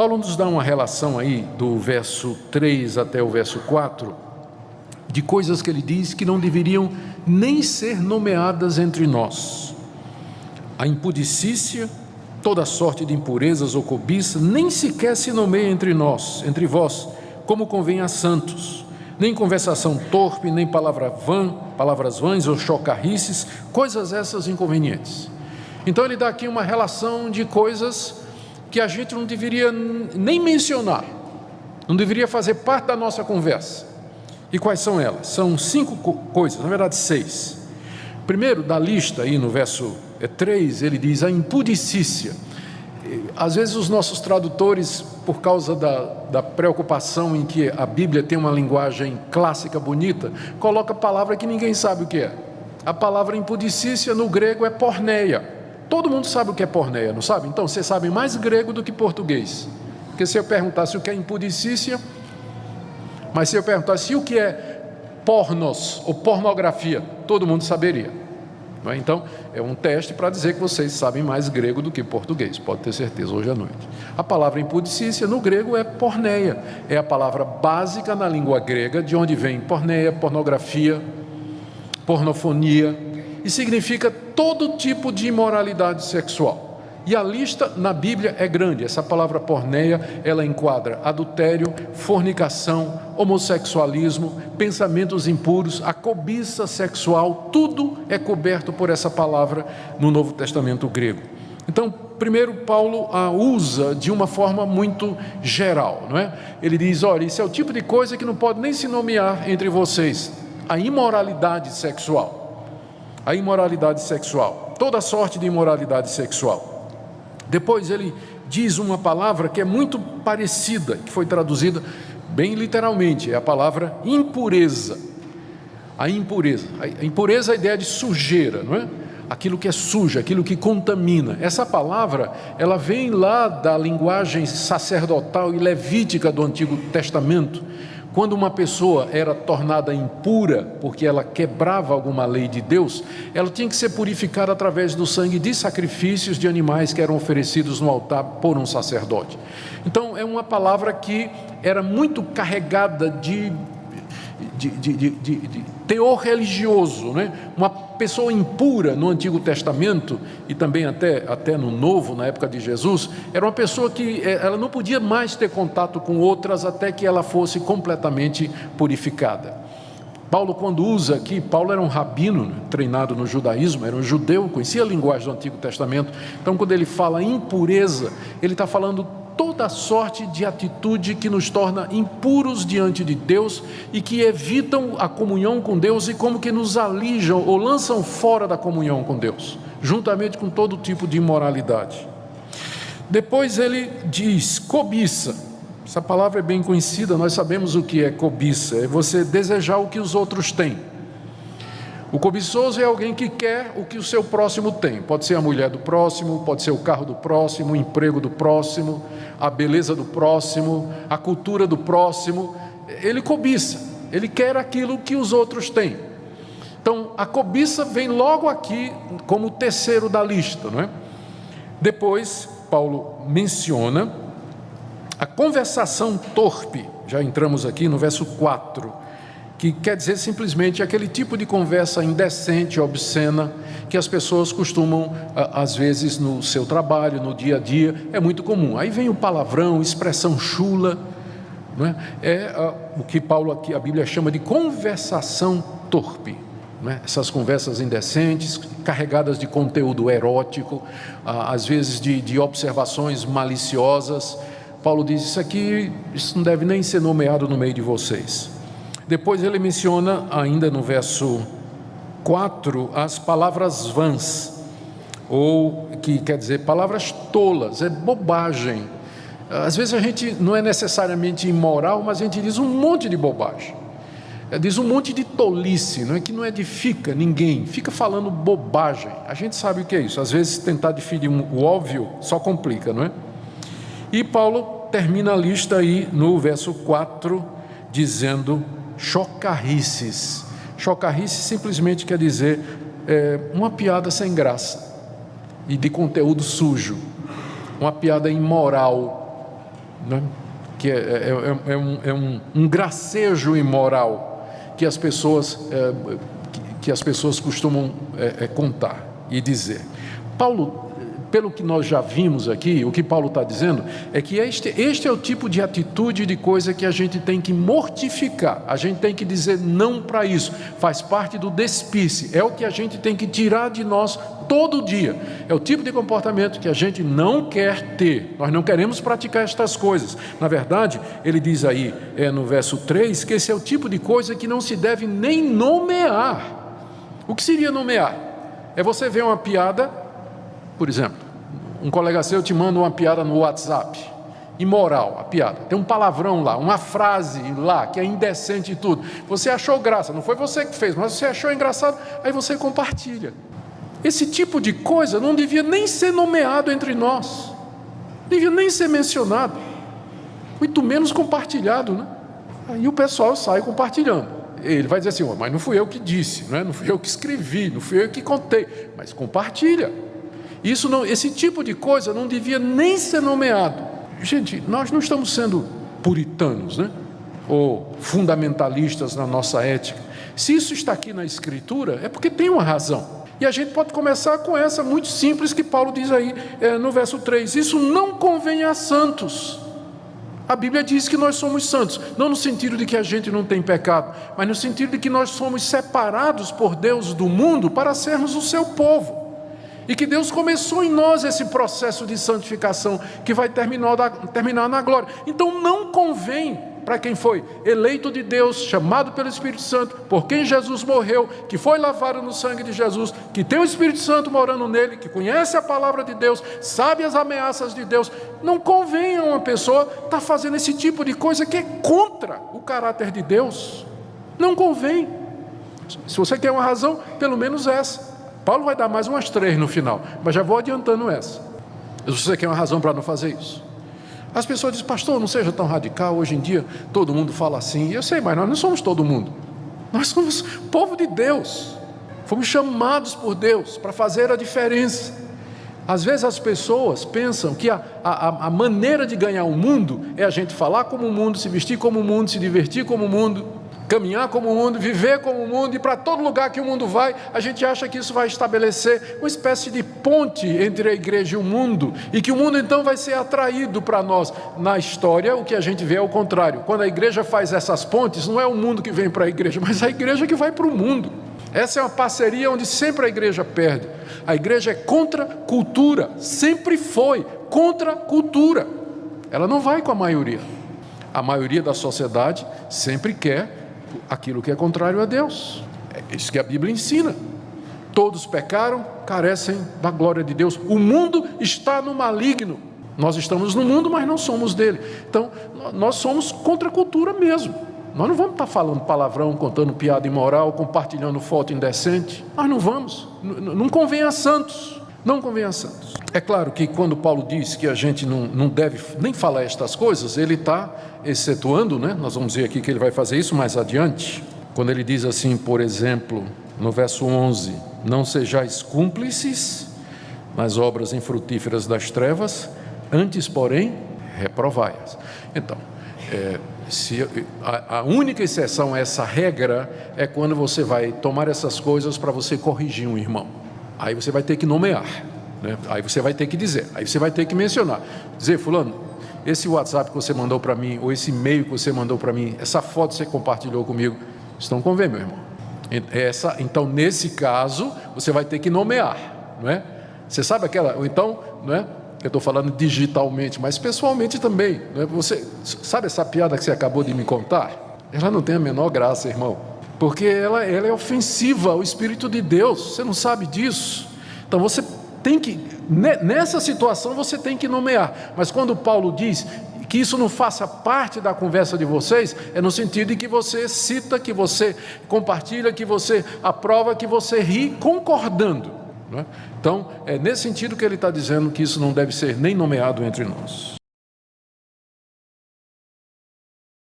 Paulo nos dá uma relação aí do verso 3 até o verso 4, de coisas que ele diz que não deveriam nem ser nomeadas entre nós. A impudicícia, toda sorte de impurezas ou cobiça, nem sequer se nomeia entre nós, entre vós, como convém a santos, nem conversação torpe, nem palavras vãs ou chocarrices, coisas essas inconvenientes. Então ele dá aqui uma relação de coisas que a gente não deveria nem mencionar, não deveria fazer parte da nossa conversa. E quais são elas? São 5 coisas, na verdade 6. Primeiro, da lista aí no verso 3, ele diz a impudicícia. Às vezes os nossos tradutores, por causa da preocupação em que a Bíblia tem uma linguagem clássica bonita, coloca a palavra que ninguém sabe o que é. A palavra impudicícia no grego é porneia. Todo mundo sabe o que é porneia, não sabe? Então você sabe mais grego do que português. Porque se eu perguntasse o que é impudicícia, mas se eu perguntasse o que é pornos ou pornografia, todo mundo saberia. Então, é um teste para dizer que vocês sabem mais grego do que português, pode ter certeza, hoje à noite. A palavra impudicícia no grego é porneia, é a palavra básica na língua grega, de onde vem porneia, pornografia, pornofonia, e significa todo tipo de imoralidade sexual. E a lista na Bíblia é grande. Essa palavra porneia, ela enquadra adultério, fornicação, homossexualismo, pensamentos impuros, a cobiça sexual, tudo é coberto por essa palavra no Novo Testamento grego. Então, primeiro Paulo a usa de uma forma muito geral, não é? Ele diz, olha, isso é o tipo de coisa que não pode nem se nomear entre vocês, a imoralidade sexual. A imoralidade sexual, toda sorte de imoralidade sexual. Depois ele diz uma palavra que é muito parecida, que foi traduzida bem literalmente, é a palavra impureza. A impureza. A impureza é a ideia de sujeira, não é? Aquilo que é sujo, aquilo que contamina. Essa palavra, ela vem lá da linguagem sacerdotal e levítica do Antigo Testamento. Quando uma pessoa era tornada impura, porque ela quebrava alguma lei de Deus, ela tinha que ser purificada através do sangue de sacrifícios de animais que eram oferecidos no altar por um sacerdote. Então, é uma palavra que era muito carregada de teor religioso, né? Uma pessoa impura no Antigo Testamento e também até no Novo, na época de Jesus, era uma pessoa que ela não podia mais ter contato com outras até que ela fosse completamente purificada. Paulo, quando usa aqui, Paulo era um rabino, né, treinado no judaísmo, era um judeu, conhecia a linguagem do Antigo Testamento. Então, quando ele fala impureza, ele está falando toda sorte de atitude que nos torna impuros diante de Deus e que evitam a comunhão com Deus e como que nos alijam ou lançam fora da comunhão com Deus, juntamente com todo tipo de imoralidade. Depois ele diz cobiça. Essa palavra é bem conhecida, nós sabemos o que é cobiça, é você desejar o que os outros têm. O cobiçoso é alguém que quer o que o seu próximo tem, pode ser a mulher do próximo, pode ser o carro do próximo, o emprego do próximo, a beleza do próximo, a cultura do próximo. Ele cobiça, ele quer aquilo que os outros têm. Então, a cobiça vem logo aqui como o terceiro da lista, não é? Depois, Paulo menciona a conversação torpe, já entramos aqui no verso 4, que quer dizer simplesmente aquele tipo de conversa indecente, obscena, que as pessoas costumam, às vezes, no seu trabalho, no dia a dia, é muito comum. Aí vem o palavrão, expressão chula, não é? O que Paulo aqui, a Bíblia chama de conversação torpe. Não é? Essas conversas indecentes, carregadas de conteúdo erótico, às vezes de observações maliciosas. Paulo diz, isso não deve nem ser nomeado no meio de vocês. Depois ele menciona, ainda no verso 4, as palavras vãs, ou que quer dizer palavras tolas, é bobagem. Às vezes a gente não é necessariamente imoral, mas a gente diz um monte de bobagem. Diz um monte de tolice, não é que não edifica ninguém, fica falando bobagem. A gente sabe o que é isso, às vezes tentar definir o óbvio só complica, não é? E Paulo termina a lista aí no verso 4, dizendo chocarrices. Chocarrices simplesmente quer dizer uma piada sem graça e de conteúdo sujo, uma piada imoral, né? Que um gracejo imoral que as pessoas costumam contar e dizer. Paulo, pelo que nós já vimos aqui, o que Paulo está dizendo é que este é o tipo de atitude, de coisa que a gente tem que mortificar, a gente tem que dizer não para isso, faz parte do despiste, é o que a gente tem que tirar de nós todo dia, é o tipo de comportamento que a gente não quer ter, nós não queremos praticar estas coisas. Na verdade, ele diz aí no verso 3, que esse é o tipo de coisa que não se deve nem nomear. O que seria nomear? É você ver uma piada, por exemplo, um colega seu te manda uma piada no WhatsApp, imoral a piada, tem um palavrão lá, uma frase lá que é indecente e tudo, você achou graça, não foi você que fez, mas você achou engraçado, aí você compartilha. Esse tipo de coisa não devia nem ser nomeado entre nós, não devia nem ser mencionado, muito menos compartilhado, né? Aí o pessoal sai compartilhando. Ele vai dizer assim, mas não fui eu que disse, não fui eu que escrevi, não fui eu que contei, mas compartilha. Esse tipo de coisa não devia nem ser nomeado. Gente, nós não estamos sendo puritanos, né? Ou fundamentalistas na nossa ética. Se isso está aqui na Escritura, é porque tem uma razão. E a gente pode começar com essa muito simples que Paulo diz aí no verso 3. Isso não convém a santos. A Bíblia diz que nós somos santos, não no sentido de que a gente não tem pecado, mas no sentido de que nós somos separados por Deus do mundo para sermos o seu povo. E que Deus começou em nós esse processo de santificação que vai terminar na glória. Então não convém para quem foi eleito de Deus, chamado pelo Espírito Santo, por quem Jesus morreu, que foi lavado no sangue de Jesus, que tem o Espírito Santo morando nele, que conhece a palavra de Deus, sabe as ameaças de Deus. Não convém a uma pessoa estar fazendo esse tipo de coisa que é contra o caráter de Deus. Não convém. Se você quer uma razão, pelo menos essa. Paulo vai dar mais umas 3 no final, mas já vou adiantando essa. Se você quer uma razão para não fazer isso. As pessoas dizem, pastor, não seja tão radical, hoje em dia todo mundo fala assim. Eu sei, mas nós não somos todo mundo. Nós somos povo de Deus. Fomos chamados por Deus para fazer a diferença. Às vezes as pessoas pensam que a maneira de ganhar o mundo é a gente falar como o mundo, se vestir como o mundo, se divertir como o mundo, caminhar como o mundo, viver como o mundo, e para todo lugar que o mundo vai, a gente acha que isso vai estabelecer uma espécie de ponte entre a igreja e o mundo, e que o mundo então vai ser atraído para nós. Na história, o que a gente vê é o contrário. Quando a igreja faz essas pontes, não é o mundo que vem para a igreja, mas a igreja que vai para o mundo. Essa é uma parceria onde sempre a igreja perde. A igreja é contra cultura, sempre foi contra cultura. Ela não vai com a maioria. A maioria da sociedade sempre quer aquilo que é contrário a Deus. É isso que a Bíblia ensina. Todos pecaram, carecem da glória de Deus. O mundo está no maligno. Nós estamos no mundo, mas não somos dele. Então, nós somos contra a cultura mesmo. Nós não vamos estar falando palavrão, contando piada imoral, compartilhando foto indecente. Nós não vamos. Não convém a santos. Não convém a santos. É claro que quando Paulo diz que a gente não deve nem falar estas coisas, ele está excetuando, né? Nós vamos ver aqui que ele vai fazer isso mais adiante. Quando ele diz assim, por exemplo, no verso 11, não sejais cúmplices nas obras infrutíferas das trevas, antes, porém, reprovai-as. Então, se a única exceção a essa regra é quando você vai tomar essas coisas para você corrigir um irmão. Aí você vai ter que nomear, né? Aí você vai ter que dizer, aí você vai ter que mencionar. Dizer, fulano, esse WhatsApp que você mandou para mim, ou esse e-mail que você mandou para mim, essa foto que você compartilhou comigo, estão com meu irmão. Então, nesse caso, você vai ter que nomear, não é? Você sabe aquela, ou então, não é? Eu estou falando digitalmente, mas pessoalmente também, não é? Você sabe essa piada que você acabou de me contar? Ela não tem a menor graça, irmão, porque ela é ofensiva ao Espírito de Deus. Você não sabe disso. Então você tem que, nessa situação você tem que nomear. Mas quando Paulo diz que isso não faça parte da conversa de vocês, é no sentido de que você cita, que você compartilha, que você aprova, que você ri concordando, não é? Então é nesse sentido que ele está dizendo que isso não deve ser nem nomeado entre nós.